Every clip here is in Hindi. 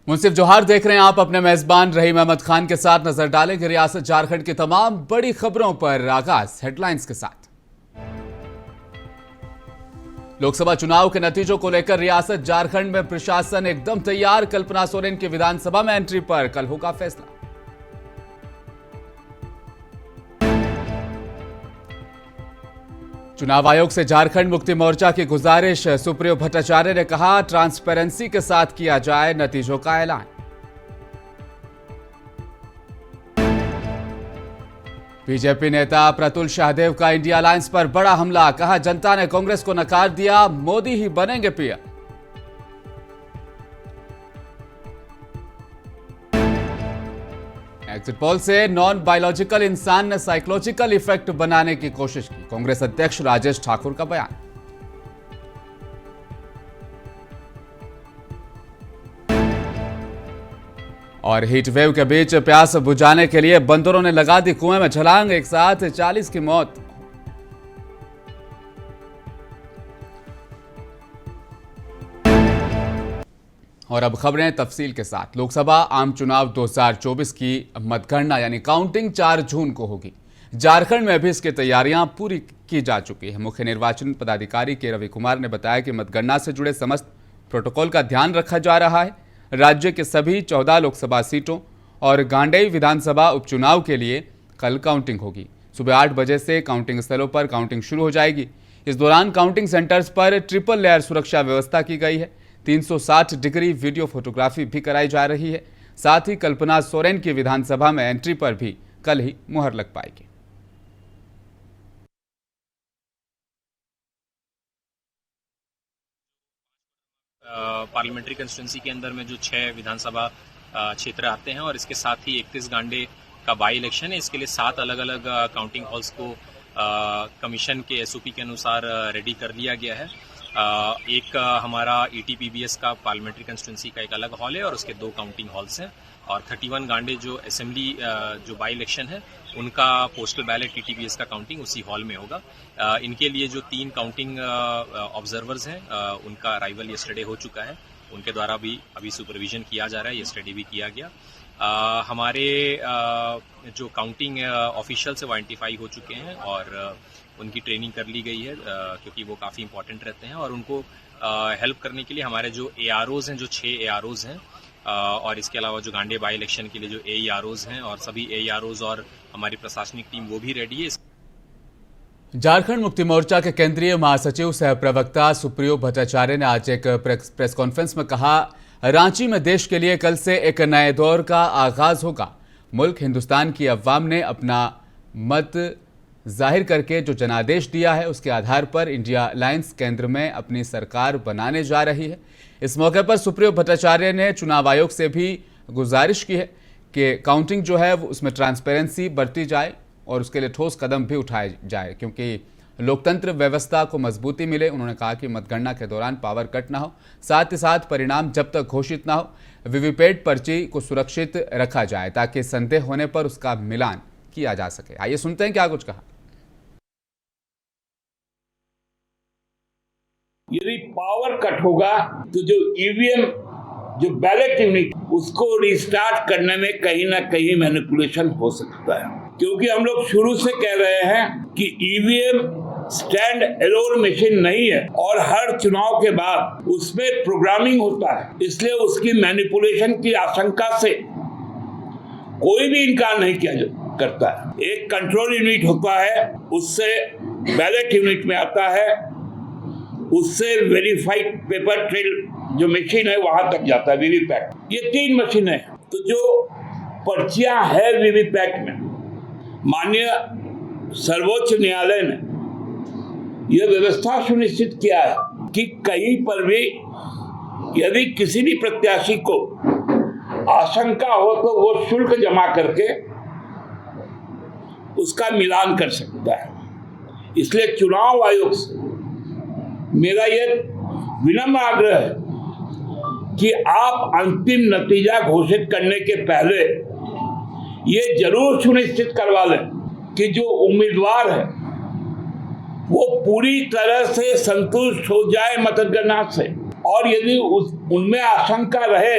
मुंसिफ जोहार देख रहे हैं आप अपने मेजबान रहीम अहमद खान के साथ। नजर डालेंगे रियासत झारखंड की तमाम बड़ी खबरों पर। आगाज हेडलाइंस के साथ। लोकसभा चुनाव के नतीजों को लेकर रियासत झारखंड में प्रशासन एकदम तैयार। कल्पना सोरेन की विधानसभा में एंट्री पर कल होगा फैसला। चुनाव आयोग से झारखंड मुक्ति मोर्चा की गुजारिश। सुप्रियो भट्टाचार्य ने कहा, ट्रांसपेरेंसी के साथ किया जाए नतीजों का ऐलान। बीजेपी नेता प्रतुल शाहदेव का इंडिया अलायंस पर बड़ा हमला। कहा, जनता ने कांग्रेस को नकार दिया, मोदी ही बनेंगे पीएम। एग्जिट पोल से नॉन बायोलॉजिकल इंसान ने साइकोलॉजिकल इफेक्ट बनाने की कोशिश की। कांग्रेस अध्यक्ष राजेश ठाकुर का बयान। और हीट वेव के बीच प्यास बुझाने के लिए बंदरों ने लगा दी कुएं में छलांग। एक साथ 40 की मौत। और अब खबरें तफसील के साथ। लोकसभा आम चुनाव 2024 की मतगणना यानी काउंटिंग 4 जून को होगी। झारखंड में भी इसकी तैयारियां पूरी की जा चुकी है। मुख्य निर्वाचन पदाधिकारी के रवि कुमार ने बताया कि मतगणना से जुड़े समस्त प्रोटोकॉल का ध्यान रखा जा रहा है। राज्य के सभी 14 लोकसभा सीटों और गांडेय विधानसभा उपचुनाव के लिए कल काउंटिंग होगी। सुबह 8 बजे से काउंटिंग स्थलों पर काउंटिंग शुरू हो जाएगी। इस दौरान काउंटिंग सेंटर्स पर ट्रिपल लेयर सुरक्षा व्यवस्था की गई है। 360 डिग्री वीडियो फोटोग्राफी भी कराई जा रही है। साथ ही कल्पना सोरेन की विधानसभा में एंट्री पर भी कल ही मुहर लग पाएगी। पार्लियामेंट्री कंस्टिट्यूंसी के अंदर में जो 6 विधानसभा क्षेत्र आते हैं और इसके साथ ही 31 गांडे का बाई इलेक्शन है। इसके लिए 7 अलग अलग काउंटिंग हॉल्स को कमीशन के एसओपी के अनुसार रेडी कर लिया गया है। एक हमारा ईटीपीबीएस का पार्लियामेंट्री कंस्टिट्यूंसी का एक अलग हॉल है और उसके 2 काउंटिंग हॉल्स हैं। और 31 गांडे जो असेंबली जो बाई इलेक्शन है उनका पोस्टल बैलेट टीटीबीएस का काउंटिंग उसी हॉल में होगा। इनके लिए जो 3 काउंटिंग ऑब्जर्वर्स हैं उनका अराइवल यस्टरडे हो चुका है। उनके द्वारा भी अभी सुपरविजन किया जा रहा है। यस्टरडे भी किया गया। हमारे जो काउंटिंग ऑफिशियल से वो आइडेंटिफाई हो चुके हैं और उनकी ट्रेनिंग कर ली गई है क्योंकि वो काफ़ी इंपॉर्टेंट रहते हैं। और उनको हेल्प करने के लिए हमारे जो एआरओज हैं, जो 6 एआरओज हैं और इसके अलावा जो गांडे बाई इलेक्शन के लिए जो एआरओज हैं और सभी एआरओज और हमारी प्रशासनिक टीम वो भी रेडी है। झारखंड मुक्ति मोर्चा के केंद्रीय महासचिव सह प्रवक्ता सुप्रियो भट्टाचार्य ने आज एक प्रेस कॉन्फ्रेंस में कहा, रांची में देश के लिए कल से एक नए दौर का आगाज होगा। मुल्क हिंदुस्तान की अवाम ने अपना मत जाहिर करके जो जनादेश दिया है उसके आधार पर इंडिया अलायंस केंद्र में अपनी सरकार बनाने जा रही है। इस मौके पर सुप्रियो भट्टाचार्य ने चुनाव आयोग से भी गुजारिश की है कि काउंटिंग जो है उसमें ट्रांसपेरेंसी बरती जाए और उसके लिए ठोस कदम भी उठाए जाए क्योंकि लोकतंत्र व्यवस्था को मजबूती मिले। उन्होंने कहा कि मतगणना के दौरान पावर कट ना हो, साथ ही साथ परिणाम जब तक घोषित ना हो वीवीपैट पर्ची को सुरक्षित रखा जाए ताकि संदेह होने पर उसका मिलान किया जा सके। आइए सुनते हैं क्या कुछ कहा। यदि पावर कट होगा तो जो ईवीएम, जो बैलेट यूनिट, उसको रिस्टार्ट करने में कहीं ना कहीं मैनिपुलेशन हो सकता है। क्योंकि हम लोग शुरू से कह रहे हैं कि ईवीएम स्टैंड एलोन मशीन नहीं है और हर चुनाव के बाद उसमें प्रोग्रामिंग होता है, इसलिए उसकी मैनिपुलेशन की आशंका से कोई भी इनकार नहीं किया करता है। एक कंट्रोल यूनिट होता है, उससे बैलेट यूनिट में आता है, उससे वेरीफाइड पेपर ट्रेल जो मशीन है वहां तक जाता है वीवीपैट। ये 3 मशीनें हैं। तो जो पर्चियां है वीवीपैट में, माननीय सर्वोच्च न्यायालय ने यह व्यवस्था सुनिश्चित किया है कि कहीं पर भी यदि किसी भी प्रत्याशी को आशंका हो तो वो शुल्क जमा करके उसका मिलान कर सकता है। इसलिए चुनाव आयोग से मेरा यह विनम्र आग्रह है कि आप अंतिम नतीजा घोषित करने के पहले ये जरूर सुनिश्चित करवा लें कि जो उम्मीदवार है वो पूरी तरह से संतुष्ट हो जाए मतगणना से। और यदि उनमें आशंका रहे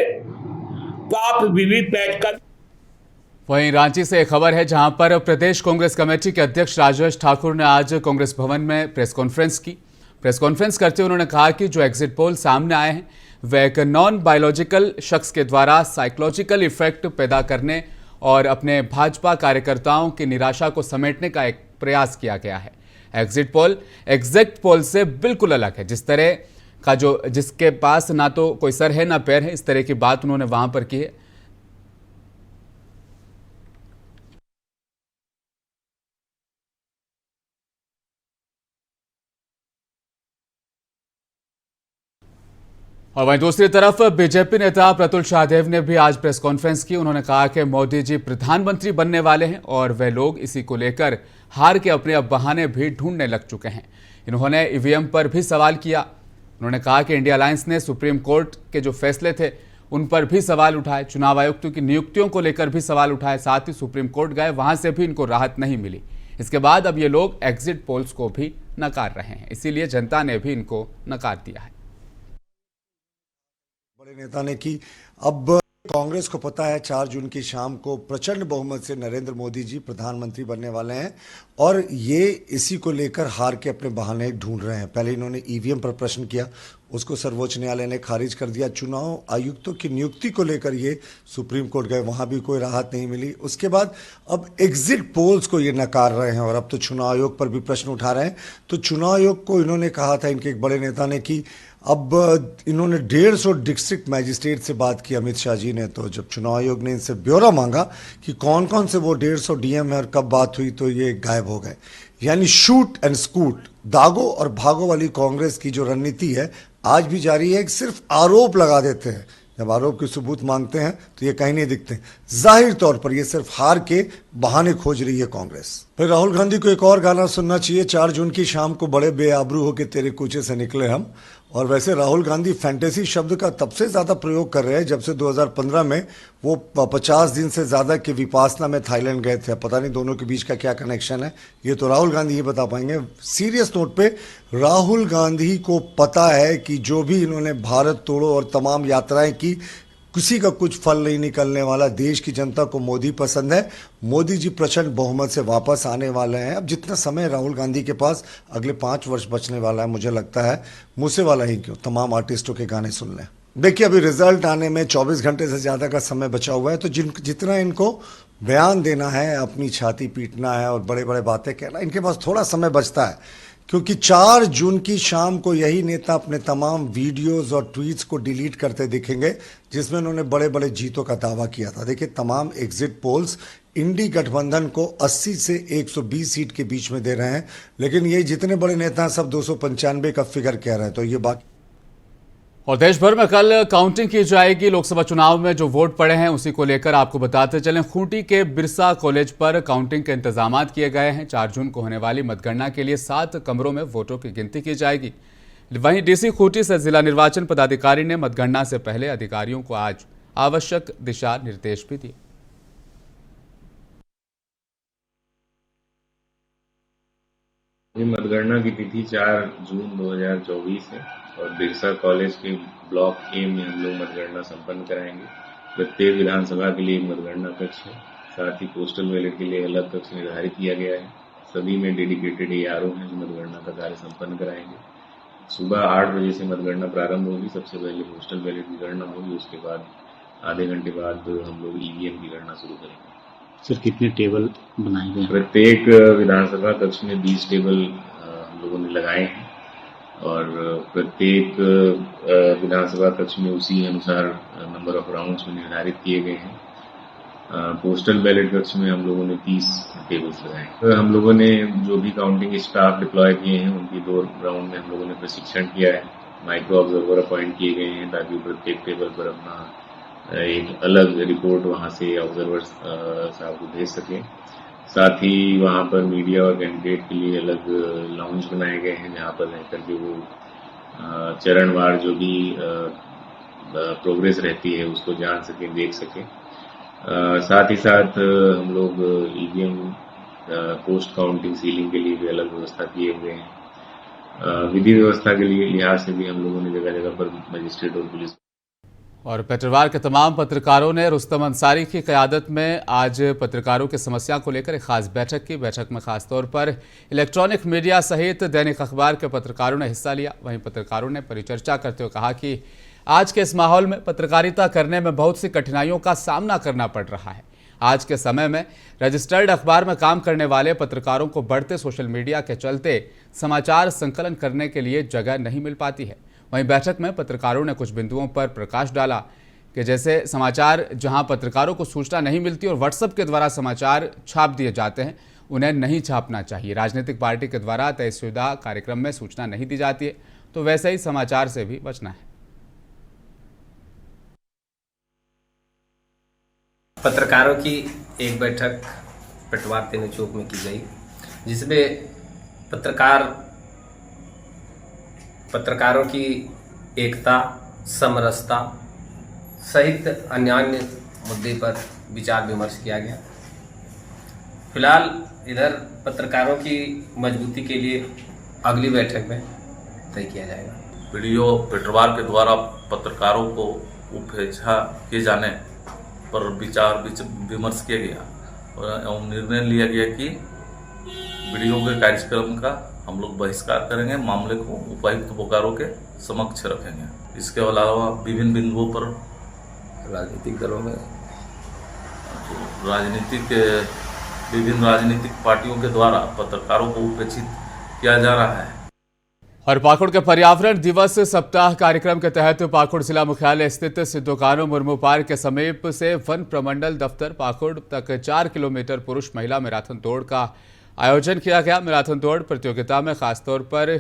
तो आप वीवीपैट का। वहीं रांची से एक खबर है जहां पर प्रदेश कांग्रेस कमेटी के अध्यक्ष राजेश ठाकुर ने आज कांग्रेस भवन में प्रेस कॉन्फ्रेंस की। प्रेस कॉन्फ्रेंस करते हुए उन्होंने कहा कि जो एग्जिट पोल सामने आए हैं वह एक नॉन बायोलॉजिकल शख्स के द्वारा साइकोलॉजिकल इफेक्ट पैदा करने और अपने भाजपा कार्यकर्ताओं की निराशा को समेटने का एक प्रयास किया गया है। एग्जिट पोल एग्जैक्ट पोल से बिल्कुल अलग है। जिस तरह का जिसके पास ना तो कोई सर है ना पैर है, इस तरह की बात उन्होंने वहां पर की है। और वहीं दूसरी तरफ बीजेपी नेता प्रतुल शाहदेव ने भी आज प्रेस कॉन्फ्रेंस की। उन्होंने कहा कि मोदी जी प्रधानमंत्री बनने वाले हैं और वे लोग इसी को लेकर हार के अपने अब बहाने भी ढूंढने लग चुके हैं। इन्होंने ईवीएम पर भी सवाल किया। उन्होंने कहा कि इंडिया अलायंस ने सुप्रीम कोर्ट के जो फैसले थे उन पर भी सवाल उठाए, चुनाव आयुक्तों की नियुक्तियों को लेकर भी सवाल उठाए, साथ ही सुप्रीम कोर्ट गए, वहां से भी इनको राहत नहीं मिली। इसके बाद अब ये लोग एग्जिट पोल्स को भी नकार रहे हैं, इसीलिए जनता ने भी इनको नकार दिया है। बड़े नेता ने की अब कांग्रेस को पता है 4 जून की शाम को प्रचंड बहुमत से नरेंद्र मोदी जी प्रधानमंत्री बनने वाले हैं और ये इसी को लेकर हार के अपने बहाने ढूंढ रहे हैं। पहले इन्होंने ईवीएम पर प्रश्न किया, उसको सर्वोच्च न्यायालय ने खारिज कर दिया। चुनाव आयुक्तों की नियुक्ति को लेकर ये सुप्रीम कोर्ट गए, वहां भी कोई राहत नहीं मिली। उसके बाद अब एग्जिट पोल्स को ये नकार रहे हैं और अब तो चुनाव आयोग पर भी प्रश्न उठा रहे हैं। तो चुनाव आयोग को इन्होंने कहा था, इनके एक बड़े नेता ने, कि अब इन्होंने 150 डिस्ट्रिक्ट मैजिस्ट्रेट से बात की अमित शाह जी ने। तो जब चुनाव आयोग ने इनसे ब्यौरा मांगा कि कौन कौन से वो 150 डीएम है और कब बात हुई, तो ये गायब हो गए। यानी शूट एंड स्कूट, दागो और भागो वाली कांग्रेस की जो रणनीति है आज भी जारी है। सिर्फ आरोप लगा देते हैं, जब आरोप के सबूत मांगते हैं तो ये कहीं नहीं दिखते। जाहिर तौर पर ये सिर्फ हार के बहाने खोज रही है कांग्रेस। फिर राहुल गांधी को एक और गाना सुनना चाहिए। 4 जून की शाम को बड़े बेआबरू होकर तेरे कूचे से निकले हम। और वैसे राहुल गांधी फैंटेसी शब्द का तब से ज़्यादा प्रयोग कर रहे हैं जब से 2015 में वो 50 दिन से ज़्यादा के विपासना में थाईलैंड गए थे। पता नहीं दोनों के बीच का क्या कनेक्शन है, ये तो राहुल गांधी ही बता पाएंगे। सीरियस नोट पे राहुल गांधी को पता है कि जो भी इन्होंने भारत तोड़ो और तमाम यात्राएं की, किसी का कुछ फल नहीं निकलने वाला। देश की जनता को मोदी पसंद है, मोदी जी प्रचंड बहुमत से वापस आने वाले हैं। अब जितना समय राहुल गांधी के पास अगले 5 वर्ष बचने वाला है, मुझे लगता है मुझसे वाला ही क्यों, तमाम आर्टिस्टों के गाने सुन लें। देखिए अभी रिजल्ट आने में 24 घंटे से ज़्यादा का समय बचा हुआ है, तो जितना इनको बयान देना है, अपनी छाती पीटना है और बड़े बड़े बातें कहना, इनके पास थोड़ा समय बचता है। क्योंकि 4 जून की शाम को यही नेता अपने तमाम वीडियोस और ट्वीट्स को डिलीट करते दिखेंगे जिसमें उन्होंने बड़े बड़े जीतों का दावा किया था। देखिए तमाम एग्जिट पोल्स इंडी गठबंधन को 80 से 120 सीट के बीच में दे रहे हैं, लेकिन ये जितने बड़े नेता हैं सब 295 का फिगर कह रहे हैं। तो ये बात। और देश भर में कल काउंटिंग की जाएगी। लोकसभा चुनाव में जो वोट पड़े हैं उसी को लेकर आपको बताते चलें, खूंटी के बिरसा कॉलेज पर काउंटिंग के इंतजाम किए गए हैं। 4 जून को होने वाली मतगणना के लिए 7 कमरों में वोटों की गिनती की जाएगी। वहीं डीसी खूंटी से जिला निर्वाचन पदाधिकारी ने मतगणना से पहले अधिकारियों को आज आवश्यक दिशा निर्देश भी दिए। मतगणना की तिथि 4 जून 2024 है और बिरसा कॉलेज के ब्लॉक ए में हम लोग मतगणना संपन्न कराएंगे। प्रत्येक विधानसभा के लिए एक मतगणना कक्ष है, साथ ही पोस्टल बैलेट के लिए अलग कक्ष निर्धारित किया गया है। सभी में डेडिकेटेड ARO हैं जो मतगणना का कार्य संपन्न कराएंगे। सुबह 8 बजे से मतगणना प्रारंभ होगी। सबसे पहले पोस्टल बैलेट की गणना होगी, उसके बाद आधे घंटे बाद हम लोग EVM की गणना शुरू करेंगे। सर कितने टेबल बनाए गए? प्रत्येक विधानसभा कक्ष में 20 टेबल हम लोगों ने लगाए हैं और प्रत्येक विधानसभा कक्ष में उसी अनुसार नंबर ऑफ राउंड्स में निर्धारित किए गए हैं। पोस्टल बैलेट कक्ष में हम लोगों ने 30 टेबल्स लगाए। तो हम लोगों ने जो भी काउंटिंग स्टाफ डिप्लॉय किए हैं उनकी 2 राउंड में हम लोगों ने प्रशिक्षण किया है। माइक्रो ऑब्जर्वर अपॉइंट किए गए हैं ताकि प्रत्येक टेबल पर अपना एक अलग रिपोर्ट वहां से ऑब्जर्वर साहब को भेज सके। साथ ही वहां पर मीडिया और कैंडिडेट के लिए अलग लाउंज बनाए गए हैं जहां पर रहकर के वो चरणवार जो भी प्रोग्रेस रहती है उसको जान सके, देख सके। साथ ही साथ हम लोग EVM पोस्ट काउंटिंग सीलिंग के लिए भी अलग व्यवस्था किए हुए हैं। विधि व्यवस्था के लिए लिहाज से भी हम लोगों ने जगह जगह पर मजिस्ट्रेट और पुलिस और पेट्रोवार के तमाम पत्रकारों ने रुस्तम अंसारी की क़यादत में आज पत्रकारों की समस्या को लेकर एक खास बैठक की। बैठक में खासतौर पर इलेक्ट्रॉनिक मीडिया सहित दैनिक अखबार के पत्रकारों ने हिस्सा लिया। वहीं पत्रकारों ने परिचर्चा करते हुए कहा कि आज के इस माहौल में पत्रकारिता करने में बहुत सी कठिनाइयों का सामना करना पड़ रहा है। आज के समय में रजिस्टर्ड अखबार में काम करने वाले पत्रकारों को बढ़ते सोशल मीडिया के चलते समाचार संकलन करने के लिए जगह नहीं मिल पाती है। वहीं बैठक में पत्रकारों ने कुछ बिंदुओं पर प्रकाश डाला कि जैसे समाचार जहां पत्रकारों को सूचना नहीं मिलती और व्हाट्सएप के द्वारा समाचार छाप दिए जाते हैं, उन्हें नहीं छापना चाहिए। राजनीतिक पार्टी के द्वारा तयशुदा कार्यक्रम में सूचना नहीं दी जाती है, तो वैसे ही समाचार से भी बचना है। पत्रकारों की एक बैठक पेटवार तेने चौक में की गई, जिसमें पत्रकारों की एकता, समरसता सहित अन्य मुद्दे पर विचार विमर्श किया गया। फिलहाल इधर पत्रकारों की मजबूती के लिए अगली बैठक में तय किया जाएगा। वीडियो पेट्रोवार के द्वारा पत्रकारों को उपेक्षा किए जाने पर विचार विमर्श किया गया और निर्णय लिया गया कि वीडियो के कार्यक्रम का हम लोग बहिष्कार करेंगे, मामले को उपायुक्त बोकारो के समक्ष रखेंगे। इसके अलावा विभिन्न बिंदुओं पर राजनीतिक दलों में विभिन्न राजनीतिक पार्टियों के द्वारा पत्रकारों को उपेक्षित किया जा रहा है। और पाकुड़ के पर्यावरण दिवस सप्ताह कार्यक्रम के तहत पाकुड़ जिला मुख्यालय स्थित सिद्धोकानो मुर्मू पार्क के समीप से वन प्रमंडल दफ्तर पाकुड़ तक 4 किलोमीटर पुरुष महिला मैराथन दौड़ का आयोजन किया गया। मैराथन दौड़ प्रतियोगिता में खासतौर पर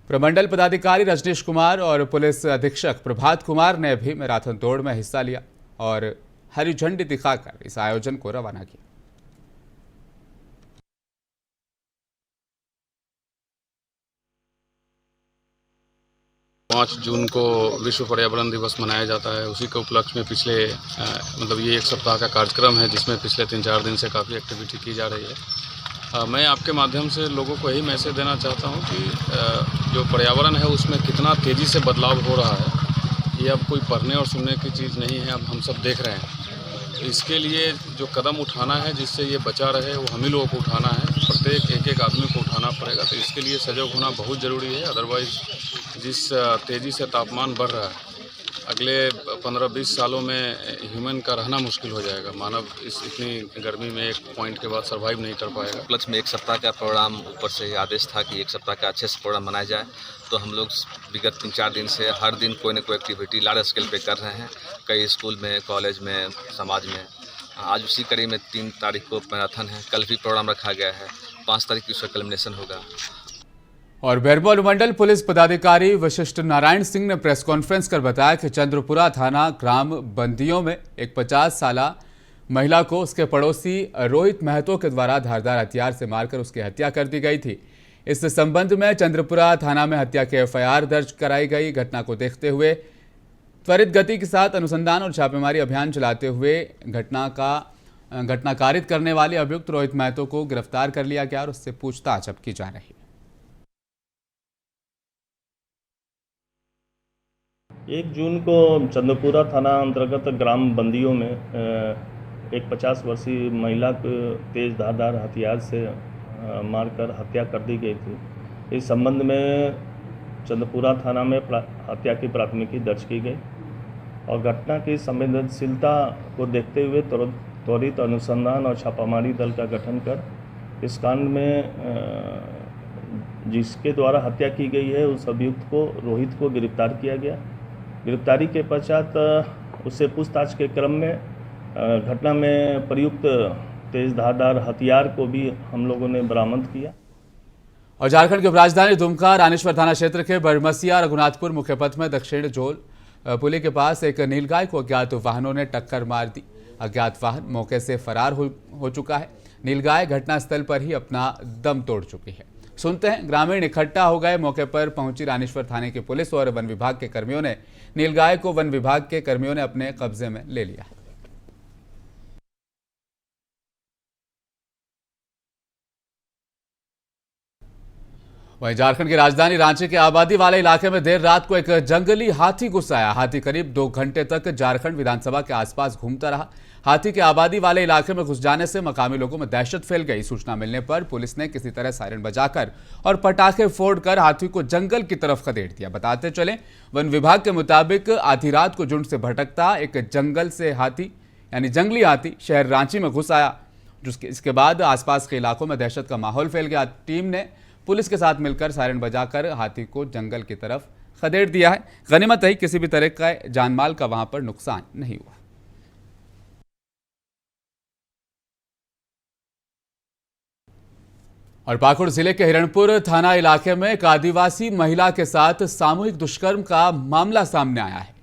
प्रमंडल पदाधिकारी रजनीश कुमार और पुलिस अधीक्षक प्रभात कुमार ने भी मैराथन दौड़ में हिस्सा लिया और हरी झंडी दिखाकर इस आयोजन को रवाना किया। 5 जून को विश्व पर्यावरण दिवस मनाया जाता है। उसी के उपलक्ष्य में पिछले ये एक सप्ताह का कार्यक्रम है, जिसमें पिछले 3-4 दिन से काफ़ी एक्टिविटी की जा रही है। मैं आपके माध्यम से लोगों को यही मैसेज देना चाहता हूं कि जो पर्यावरण है उसमें कितना तेज़ी से बदलाव हो रहा है, ये अब कोई पढ़ने और सुनने की चीज़ नहीं है, अब हम सब देख रहे हैं। इसके लिए जो कदम उठाना है जिससे ये बचा रहे, वो हम ही लोगों को उठाना है। प्रत्येक एक आदमी को उठाना पड़ेगा, तो इसके लिए सजग होना बहुत ज़रूरी है। अदरवाइज़ जिस तेज़ी से तापमान बढ़ रहा है, अगले 15-20 सालों में ह्यूमन का रहना मुश्किल हो जाएगा। मानव इस इतनी गर्मी में एक पॉइंट के बाद सर्वाइव नहीं कर पाएगा। उपलक्ष्य में एक सप्ताह का प्रोग्राम ऊपर से आदेश था कि एक सप्ताह का अच्छे से प्रोग्राम मनाया जाए, तो हम लोग विगत 3-4 दिन से हर दिन कोई न कोई एक्टिविटी लार्ज स्केल पे कर रहे हैं, कई स्कूल में, कॉलेज में, समाज में। आज उसी कड़ी में 3 तारीख को मैराथन है, कल भी प्रोग्राम रखा गया है, 5 तारीख की उसका कल्मिनेशन होगा। और बेरमो अनुमंडल पुलिस पदाधिकारी वशिष्ठ नारायण सिंह ने प्रेस कॉन्फ्रेंस कर बताया कि चंद्रपुरा थाना ग्राम बंदियों में एक 50 साल महिला को उसके पड़ोसी रोहित महतो के द्वारा धारदार हथियार से मारकर उसकी हत्या कर दी गई थी। इस संबंध में चंद्रपुरा थाना में हत्या के एफआईआर दर्ज कराई गई। घटना को देखते हुए त्वरित गति के साथ अनुसंधान और छापेमारी अभियान चलाते हुए घटना कारित करने वाले अभियुक्त रोहित महतो को गिरफ्तार कर लिया गया और उससे पूछताछ अब की जा रही है। 1 जून को चंद्रपुरा थाना अंतर्गत ग्राम बंदियों में एक 50 वर्षीय महिला को तेज धारदार हथियार से मारकर हत्या कर दी गई थी। इस संबंध में चंद्रपुरा थाना में हत्या की प्राथमिकी दर्ज की गई और घटना की संवेदनशीलता को देखते हुए त्वरित अनुसंधान और छापामारी दल का गठन कर इस कांड में जिसके द्वारा हत्या की गई है उस अभियुक्त को रोहित को गिरफ्तार किया गया। गिरफ्तारी के पश्चात उससे पूछताछ के क्रम में घटना में प्रयुक्त तेज धारदार हथियार को भी हम लोगों ने बरामद किया। और झारखंड की राजधानी दुमका रानीश्वर थाना क्षेत्र के बरमसिया रघुनाथपुर मुख्य पथ में दक्षिण जोल पुली के पास एक नीलगाय को अज्ञात वाहनों ने टक्कर मार दी। अज्ञात वाहन मौके से फरार हो चुका है। नीलगाय घटनास्थल पर ही अपना दम तोड़ चुकी है। सुनते हैं, ग्रामीण इकट्ठा हो गए। मौके पर पहुंची रानीश्वर थाने की पुलिस और वन विभाग के कर्मियों ने नीलगाय को वन विभाग के कर्मियों ने अपने कब्जे में ले लिया है। वहीं झारखंड की राजधानी रांची के आबादी वाले इलाके में देर रात को एक जंगली हाथी घुस आया। हाथी करीब 2 घंटे तक झारखंड विधानसभा के आसपास घूमता रहा। हाथी के आबादी वाले इलाके में घुस जाने से मकामी लोगों में दहशत फैल गई। सूचना मिलने पर पुलिस ने किसी तरह सायरन बजाकर और पटाखे फोड़कर हाथी को जंगल की तरफ खदेड़ दिया। बताते चले, वन विभाग के मुताबिक आधी रात को झुंड से भटकता एक जंगल से हाथी यानी जंगली हाथी शहर रांची में घुस आया। इसके बाद आसपास के इलाकों में दहशत का माहौल फैल गया। टीम ने पुलिस के साथ मिलकर सायरन बजाकर हाथी को जंगल की तरफ खदेड़ दिया है। गनीमत है किसी भी तरह का जानमाल का वहां पर नुकसान नहीं हुआ। और पाकुड़ जिले के हिरणपुर थाना इलाके में एक आदिवासी महिला के साथ सामूहिक दुष्कर्म का मामला सामने आया है।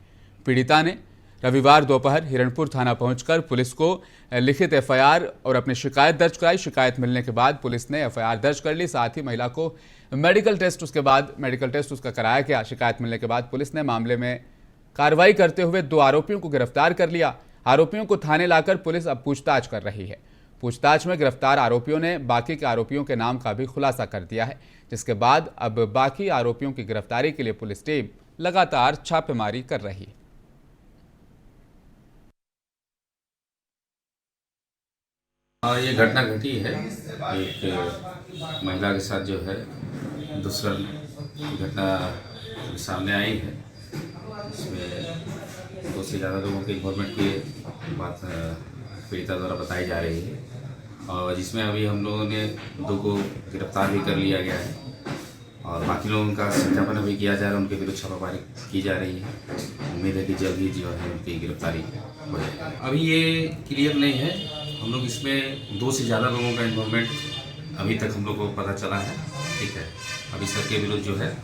पीड़िता ने रविवार दोपहर हिरणपुर थाना पहुंचकर पुलिस को लिखित एफआईआर और अपनी शिकायत दर्ज कराई। शिकायत मिलने के बाद पुलिस ने एफआईआर दर्ज कर ली। साथ ही महिला को मेडिकल टेस्ट उसका कराया गया। शिकायत मिलने के बाद पुलिस ने मामले में कार्रवाई करते हुए 2 आरोपियों को गिरफ्तार कर लिया। आरोपियों को थाने लाकर पुलिस अब पूछताछ कर रही है। पूछताछ में गिरफ्तार आरोपियों ने बाकी के आरोपियों के नाम का भी खुलासा कर दिया है, जिसके बाद अब बाकी आरोपियों की गिरफ्तारी के लिए पुलिस टीम लगातार छापेमारी कर रही है। ये घटना घटी है, एक महिला के साथ जो है दुष्कर्म की घटना सामने आई है। इसमें 2 से ज़्यादा लोगों के इन्वॉल्वमेंट की बात पीड़िता द्वारा बताई जा रही है और जिसमें अभी हम लोगों ने 2 को गिरफ्तार भी कर लिया गया है और बाकी लोगों का सत्यापन अभी किया जा रहा है। उनके विरुद्ध छापामारी की जा रही है। उम्मीद है कि जल्द ही जो है उनकी गिरफ्तारी हो जाएगी। अभी ये क्लियर नहीं है, हम लोग इसमें 2 से ज़्यादा लोगों का इन्वॉल्वमेंट अभी तक हम लोग को पता चला है। ठीक है, अभी सबके विरुद्ध जो है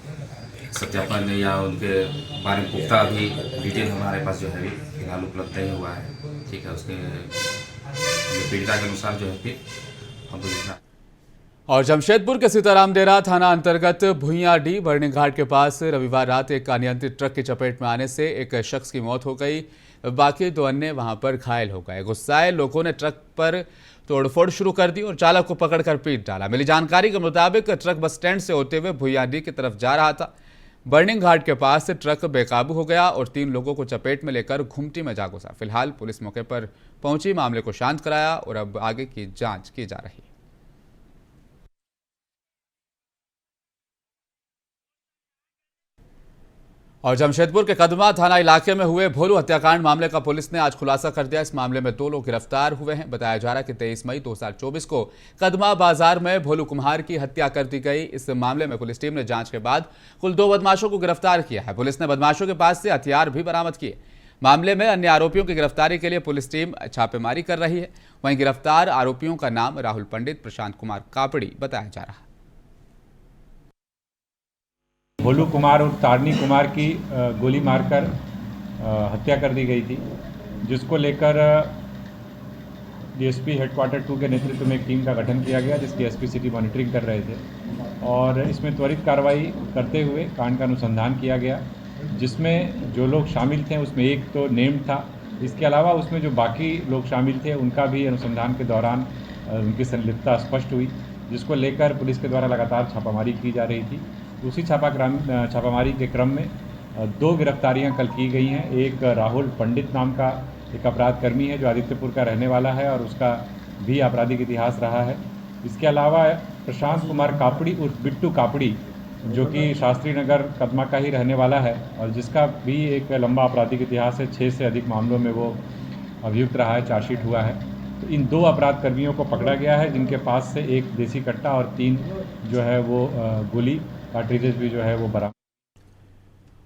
सत्यापन या उनके बारे में पुख्ता अभी डिटेल हमारे पास जो है अभी फिलहाल उपलब्ध नहीं हुआ है। ठीक है, उसके पीड़िता के अनुसार जो है फिर हम लोग। और जमशेदपुर के सीताराम डेरा थाना अंतर्गत भुइयाडीह बर्निंग घाट के पास रविवार रात एक अनियंत्रित ट्रक की चपेट में आने से एक शख्स की मौत हो गई। बाकी 2 अन्य वहां पर घायल हो गए। गुस्साए लोगों ने ट्रक पर तोड़फोड़ शुरू कर दी और चालक को पकड़कर पीट डाला। मिली जानकारी के मुताबिक ट्रक बस स्टैंड से होते हुए भुइयाडीह की तरफ जा रहा था। बर्निंग घाट के पास ट्रक बेकाबू हो गया और 3 लोगों को चपेट में लेकर घुमटी में जा घुसा। फिलहाल पुलिस मौके पर पहुंची, मामले को शांत कराया और अब आगे की जांच की जा रही है। और जमशेदपुर के कदमा थाना इलाके में हुए भोलू हत्याकांड मामले का पुलिस ने आज खुलासा कर दिया। इस मामले में 2 लोग गिरफ्तार हुए हैं। बताया जा रहा है कि 23 मई 2024 को कदमा बाजार में भोलू कुम्हार की हत्या कर दी गई। इस मामले में पुलिस टीम ने जांच के बाद कुल 2 बदमाशों को गिरफ्तार किया है। पुलिस ने बदमाशों के पास से हथियार भी बरामद किए। मामले में अन्य आरोपियों की गिरफ्तारी के लिए पुलिस टीम छापेमारी कर रही है। वहीं गिरफ्तार आरोपियों का नाम राहुल पंडित, प्रशांत कुमार कापड़ी बताया जा रहा है। भोलू कुमार और तारनी कुमार की गोली मारकर हत्या कर दी गई थी, जिसको लेकर डीएसपी हेडक्वार्टर 2 के नेतृत्व में एक टीम का गठन किया गया, जिसकी एसपी सिटी मॉनिटरिंग कर रहे थे और इसमें त्वरित कार्रवाई करते हुए कांड का अनुसंधान किया गया, जिसमें जो लोग शामिल थे उसमें एक तो नेम था। इसके अलावा उसमें जो बाकी लोग शामिल थे उनका भी अनुसंधान के दौरान उनकी संलिप्तता स्पष्ट हुई, जिसको लेकर पुलिस के द्वारा लगातार छापामारी की जा रही थी। उसी छापामारी के क्रम में 2 गिरफ्तारियां कल की गई हैं। एक राहुल पंडित नाम का एक अपराध कर्मी है जो आदित्यपुर का रहने वाला है और उसका भी आपराधिक इतिहास रहा है। इसके अलावा प्रशांत कुमार कापड़ी उर्फ बिट्टू कापड़ी, जो कि शास्त्री नगर कदमा का ही रहने वाला है और जिसका भी एक लंबा आपराधिक इतिहास है। 6 से अधिक मामलों में वो अभियुक्त रहा है, चार्जशीट हुआ है। तो इन 2 अपराध कर्मियों को पकड़ा गया है, जिनके पास से एक देसी कट्टा और 3 जो है वो गोली कार्ट्रिजेज भी जो है वो बरामद।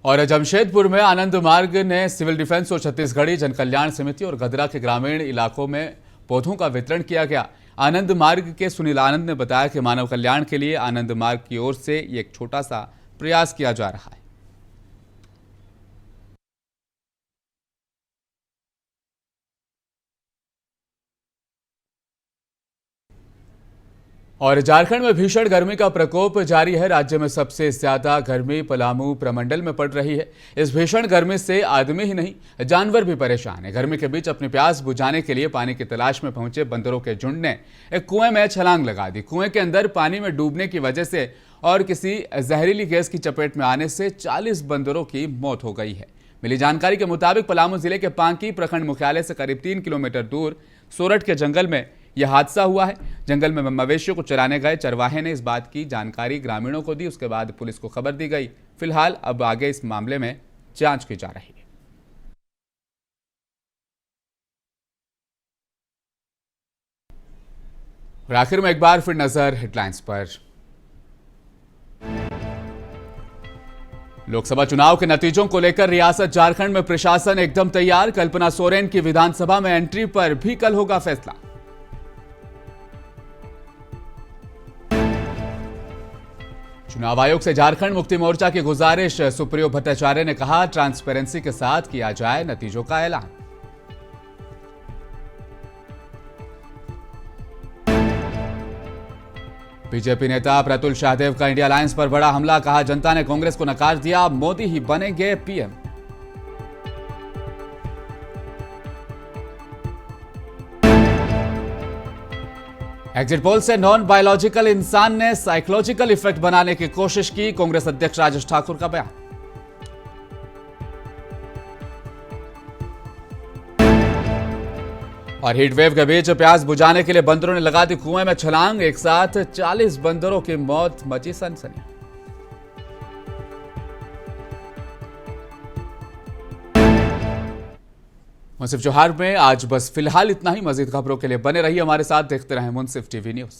और जमशेदपुर में आनंद मार्ग ने सिविल डिफेंस और छत्तीसगढ़ी जन कल्याण समिति और गदरा के ग्रामीण इलाकों में पौधों का वितरण किया गया। आनंद मार्ग के सुनील आनंद ने बताया कि मानव कल्याण के लिए आनंद मार्ग की ओर से एक छोटा सा प्रयास किया जा रहा है। और झारखंड में भीषण गर्मी का प्रकोप जारी है। राज्य में सबसे ज्यादा गर्मी पलामू प्रमंडल में पड़ रही है। इस भीषण गर्मी से आदमी ही नहीं जानवर भी परेशान है। गर्मी के बीच अपनी प्यास बुझाने के लिए पानी की तलाश में पहुंचे बंदरों के झुंड ने एक कुएं में छलांग लगा दी। कुएं के अंदर पानी में डूबने की वजह से और किसी जहरीली गैस की चपेट में आने से 40 बंदरों की मौत हो गई है। मिली जानकारी के मुताबिक पलामू जिले के पांकी प्रखंड मुख्यालय से करीब 3 किलोमीटर दूर सोरठ के जंगल में यह हादसा हुआ है। जंगल में मवेशियों को चराने गए चरवाहे ने इस बात की जानकारी ग्रामीणों को दी। उसके बाद पुलिस को खबर दी गई। फिलहाल अब आगे इस मामले में जांच की जा रही है। और आखिर में एक बार फिर नजर हेडलाइंस पर। लोकसभा चुनाव के नतीजों को लेकर रियासत झारखंड में प्रशासन एकदम तैयार। कल्पना सोरेन की विधानसभा में एंट्री पर भी कल होगा फैसला। चुनाव आयोग से झारखंड मुक्ति मोर्चा की गुजारिश। सुप्रियो भट्टाचार्य ने कहा, ट्रांसपेरेंसी के साथ किया जाए नतीजों का ऐलान। बीजेपी नेता प्रतुल शाहदेव का इंडिया अलायंस पर बड़ा हमला। कहा, जनता ने कांग्रेस को नकार दिया, मोदी ही बनेंगे पीएम। एग्जिट पोल से नॉन बायोलॉजिकल इंसान ने साइकोलॉजिकल इफेक्ट बनाने की कोशिश की। कांग्रेस अध्यक्ष राजेश ठाकुर का बयान। और हीट वेव के बीच प्यास बुझाने के लिए बंदरों ने लगा दी कुएं में छलांग। एक साथ 40 बंदरों की मौत, मची सनसनी। मुंसिफ जोहार में आज बस फिलहाल इतना ही। मजीद खबरों के लिए बने रहिए हमारे साथ। देखते रहें मुंसिफ टीवी न्यूज।